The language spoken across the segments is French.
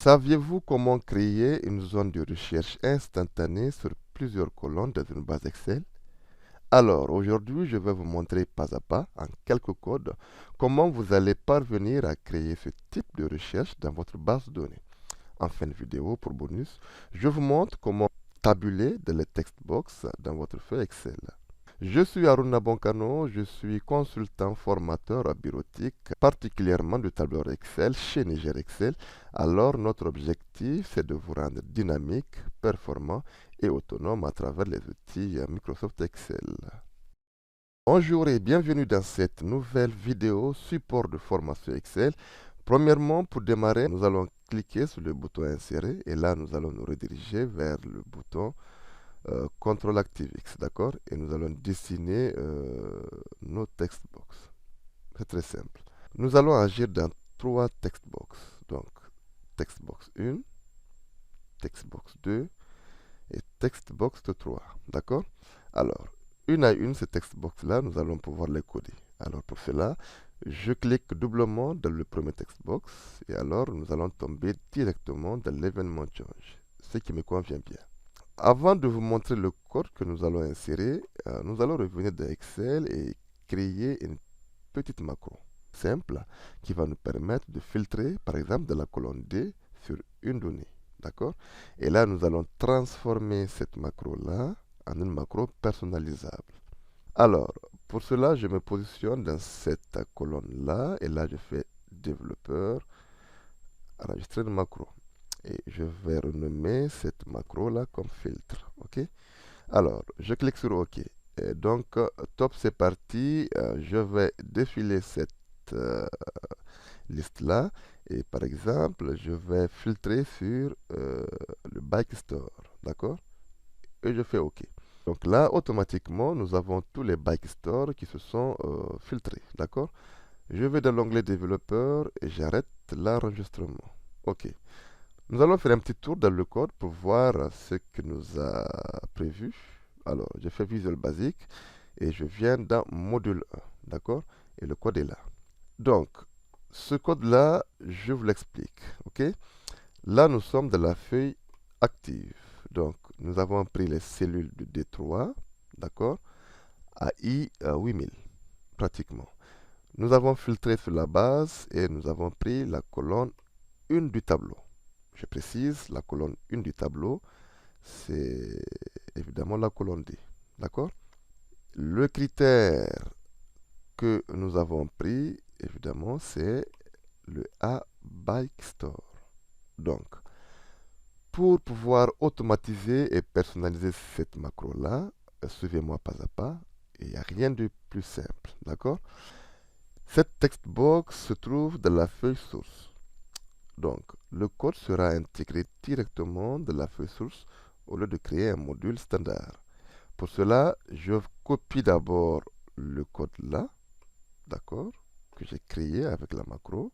Saviez-vous comment créer une zone de recherche instantanée sur plusieurs colonnes dans une base Excel? Alors, aujourd'hui, je vais vous montrer pas à pas, en quelques codes, comment vous allez parvenir à créer ce type de recherche dans votre base de données. En fin de vidéo, pour bonus, je vous montre comment tabuler dans les text box dans votre feuille Excel. Je suis Aruna Bonkano, je suis consultant formateur à bureautique, particulièrement de tableur Excel chez Niger Excel. Alors notre objectif, c'est de vous rendre dynamique, performant et autonome à travers les outils Microsoft Excel. Bonjour et bienvenue dans cette nouvelle vidéo support de formation Excel. Premièrement, pour démarrer, nous allons cliquer sur le bouton insérer et là nous allons nous rediriger vers le bouton CTRL ActiveX, d'accord? Et nous allons dessiner nos textbox. C'est très simple. Nous allons agir dans trois textbox. Donc, textbox 1, textbox 2 et textbox 3, d'accord? Alors, une à une, ces textbox-là, nous allons pouvoir les coder. Alors, pour cela, je clique doublement dans le premier textbox et alors nous allons tomber directement dans l'événement change, ce qui me convient bien. Avant de vous montrer le code que nous allons insérer, nous allons revenir dans Excel et créer une petite macro simple qui va nous permettre de filtrer, par exemple, de la colonne D sur une donnée. D'accord? Et là, nous allons transformer cette macro-là en une macro personnalisable. Alors, pour cela, je me positionne dans cette colonne-là et là, je fais développeur, enregistrer une macro. Et je vais renommer cette macro-là comme filtre. OK? Alors, je clique sur OK. Et donc, top, c'est parti. Je vais défiler cette liste-là. Et par exemple, je vais filtrer sur le Bike Store. D'accord? Et je fais OK. Donc là, automatiquement, nous avons tous les Bike Store qui se sont filtrés. D'accord? Je vais dans l'onglet développeur et j'arrête l'enregistrement. OK. Nous allons faire un petit tour dans le code pour voir ce que nous a prévu. Alors, je fais Visual Basic et je viens dans Module 1. D'accord? Et le code est là. Donc, ce code-là, je vous l'explique. OK? Là, nous sommes dans la feuille active. Donc, nous avons pris les cellules du D3, d'accord, à I 8000, pratiquement. Nous avons filtré sur la base et nous avons pris la colonne 1 du tableau. Je précise, la colonne 1 du tableau, c'est évidemment la colonne D. D'accord? Le critère que nous avons pris, évidemment, c'est le A Bike Store. Donc, pour pouvoir automatiser et personnaliser cette macro-là, suivez-moi pas à pas, il n'y a rien de plus simple. D'accord? Cette textbox se trouve dans la feuille source. Donc, le code sera intégré directement de la feuille source au lieu de créer un module standard. Pour cela, je copie d'abord le code là, d'accord, que j'ai créé avec la macro.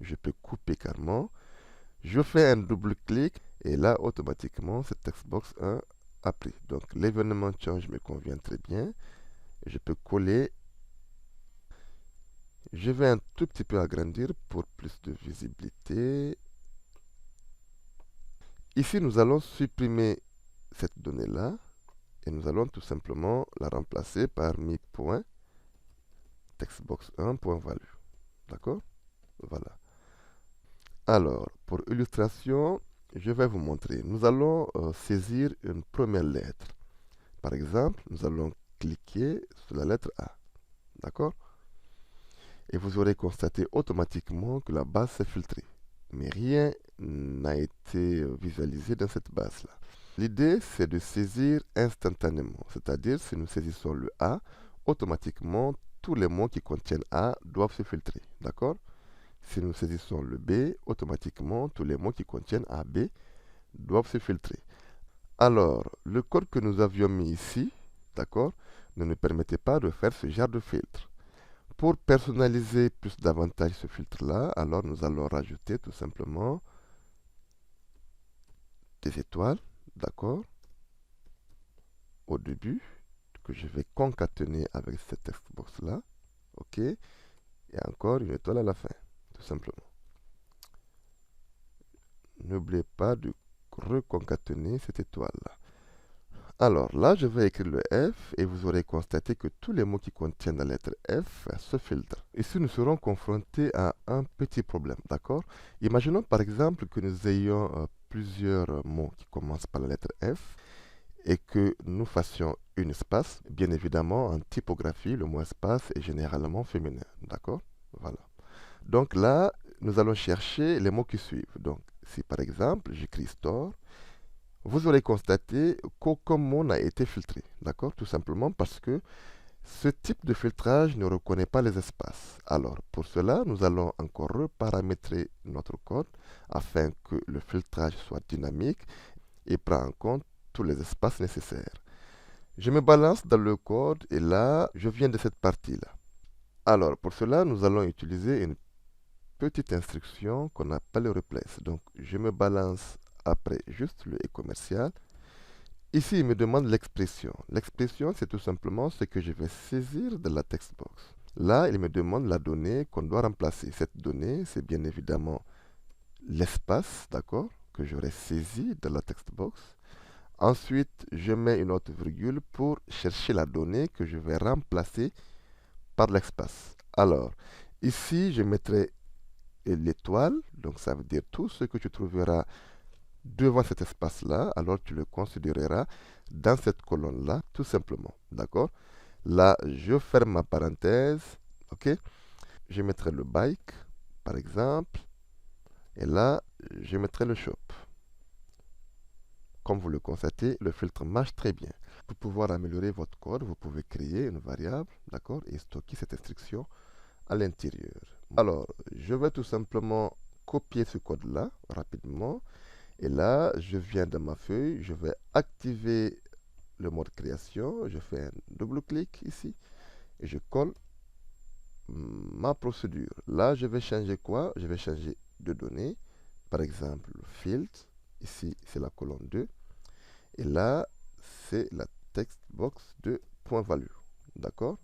Je peux couper carrément. Je fais un double clic et là, automatiquement, cette textbox 1 a pris. Donc, l'événement change me convient très bien. Je peux coller. Je vais un tout petit peu agrandir pour plus de visibilité. Ici, nous allons supprimer cette donnée-là et nous allons tout simplement la remplacer par mi-point textbox 1.value. D'accord? Voilà. Alors, pour illustration, je vais vous montrer. Nous allons saisir une première lettre. Par exemple, nous allons cliquer sur la lettre A. D'accord? Et vous aurez constaté automatiquement que la base s'est filtrée. Mais rien n'a été visualisé dans cette base-là. L'idée, c'est de saisir instantanément. C'est-à-dire, si nous saisissons le A, automatiquement, tous les mots qui contiennent A doivent se filtrer. D'accord? Si nous saisissons le B, automatiquement, tous les mots qui contiennent AB doivent se filtrer. Alors, le code que nous avions mis ici, d'accord, ne nous permettait pas de faire ce genre de filtre. Pour personnaliser plus davantage ce filtre-là, alors nous allons rajouter tout simplement des étoiles, d'accord, au début, que je vais concaténer avec cette textbox-là, ok, et encore une étoile à la fin, tout simplement. n'oubliez pas de reconcaténer cette étoile-là. Alors là, je vais écrire le F et vous aurez constaté que tous les mots qui contiennent la lettre F se filtrent. Ici, nous serons confrontés à un petit problème, d'accord? Imaginons par exemple que nous ayons plusieurs mots qui commencent par la lettre F et que nous fassions un espace. Bien évidemment, en typographie, le mot espace est généralement féminin, d'accord? Voilà. Donc là, nous allons chercher les mots qui suivent. Donc, si par exemple, j'écris store, vous aurez constaté qu'aucun mot n'a été filtré, d'accord? Tout simplement parce que ce type de filtrage ne reconnaît pas les espaces. Alors, pour cela, nous allons encore reparamétrer notre code afin que le filtrage soit dynamique et prend en compte tous les espaces nécessaires. Je me balance dans le code et là, je viens de cette partie-là. Alors, pour cela, nous allons utiliser une petite instruction qu'on appelle replace. Donc, je me balance après juste le et commercial. Ici, il me demande l'expression. L'expression, c'est tout simplement ce que je vais saisir de la textbox. Là, il me demande la donnée qu'on doit remplacer. Cette donnée, c'est bien évidemment l'espace, d'accord, que j'aurai saisi de la textbox. Ensuite, je mets une autre virgule pour chercher la donnée que je vais remplacer par l'espace. Alors, ici, je mettrai l'étoile, donc ça veut dire tout ce que tu trouveras devant cet espace-là, alors tu le considéreras dans cette colonne-là, tout simplement. D'accord? Là, je ferme ma parenthèse. OK? Je mettrai le bike, par exemple. Et là, je mettrai le shop. Comme vous le constatez, le filtre marche très bien. Pour pouvoir améliorer votre code, vous pouvez créer une variable, d'accord, et stocker cette instruction à l'intérieur. Alors, je vais tout simplement copier ce code-là rapidement. Et là, je viens dans ma feuille, je vais activer le mode création. Je fais un double-clic ici et je colle ma procédure. Là, je vais changer quoi? Je vais changer de données. Par exemple, field. Ici, c'est la colonne 2. Et là, c'est la textbox de point value. D'accord?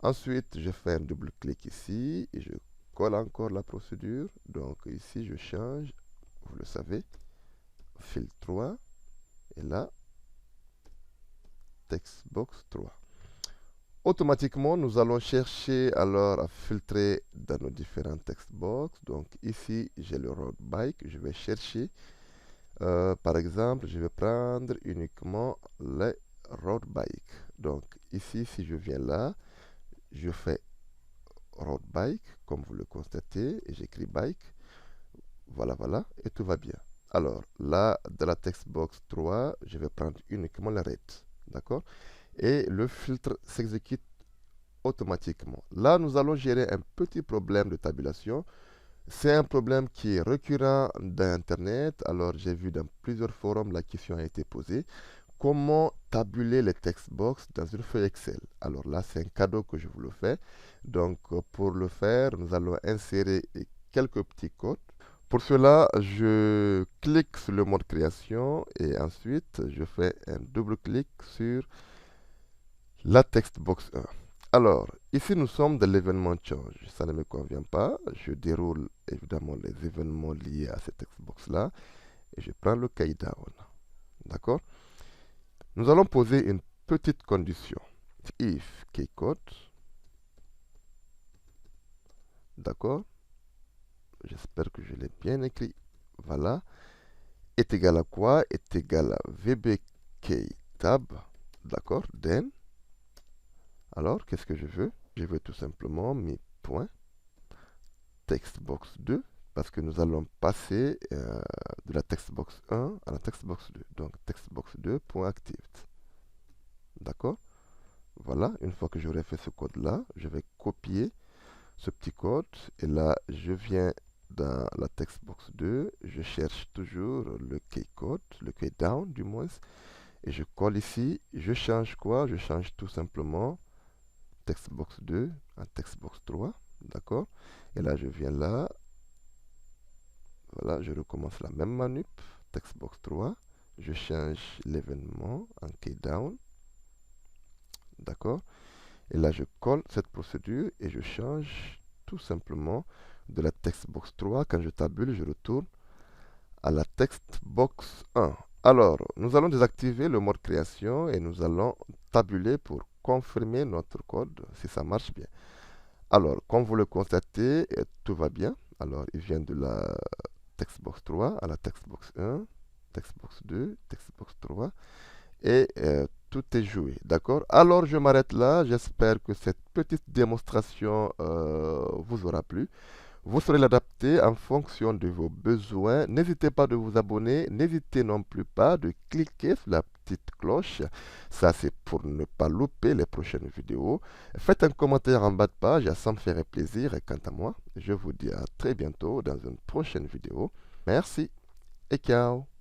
Ensuite, je fais un double-clic ici et je colle encore la procédure. Donc ici, je change, vous le savez, field 3. Et là, textbox 3. Automatiquement, nous allons chercher alors à filtrer dans nos différents textbox. Donc ici, j'ai le road bike. Je vais chercher. Par exemple, je vais prendre uniquement les road bike. Donc ici, si je viens là, je fais road bike, comme vous le constatez, et j'écris bike. Voilà, voilà, et tout va bien. Alors là, de la textbox 3, je vais prendre uniquement la red. D'accord? Et le filtre s'exécute automatiquement. Là, nous allons gérer un petit problème de tabulation. C'est un problème qui est récurrent dans Internet. Alors, j'ai vu dans plusieurs forums la question a été posée. Comment tabuler les textbox dans une feuille Excel? Alors là, c'est un cadeau que je vous le fais. Donc, pour le faire, nous allons insérer quelques petits codes. Pour cela, je clique sur le mode création et ensuite, je fais un double-clic sur la textbox 1. Alors, ici nous sommes dans l'événement change. Ça ne me convient pas. Je déroule évidemment les événements liés à cette textbox-là et je prends le key down. D'accord? Nous allons poser une petite condition. If keycode, d'accord? J'espère que je l'ai bien écrit. Voilà. Est égal à quoi? Est égal à vbkeytab. D'accord? Then. Alors, qu'est-ce que je veux? Je veux tout simplement mes points textbox 2 parce que nous allons passer de la textbox 1 à la textbox 2. Donc, textbox 2.actived. D'accord? Voilà, une fois que j'aurai fait ce code-là, je vais copier ce petit code et là, je viens dans la textbox 2, je cherche toujours le keycode, le keydown du moins, et je colle ici, je change quoi? Je change tout simplement textbox 2 en textbox 3, d'accord? Et là, je viens là, voilà, je recommence la même manip, textbox 3, je change l'événement en keydown, d'accord? Et là, je colle cette procédure et je change tout simplement de la textbox 3. Quand je tabule, je retourne à la textbox 1. Alors, nous allons désactiver le mode création et nous allons tabuler pour confirmer notre code si ça marche bien. Alors, comme vous le constatez, tout va bien. Alors, il vient de la textbox 3 à la textbox 1, textbox 2, textbox 3 et tout est joué. D'accord? Alors, je m'arrête là. J'espère que cette petite démonstration vous aura plu. Vous saurez l'adapter en fonction de vos besoins. N'hésitez pas de vous abonner. N'hésitez non plus pas de cliquer sur la petite cloche. Ça, c'est pour ne pas louper les prochaines vidéos. Faites un commentaire en bas de page, ça me ferait plaisir. Et quant à moi, je vous dis à très bientôt dans une prochaine vidéo. Merci et ciao.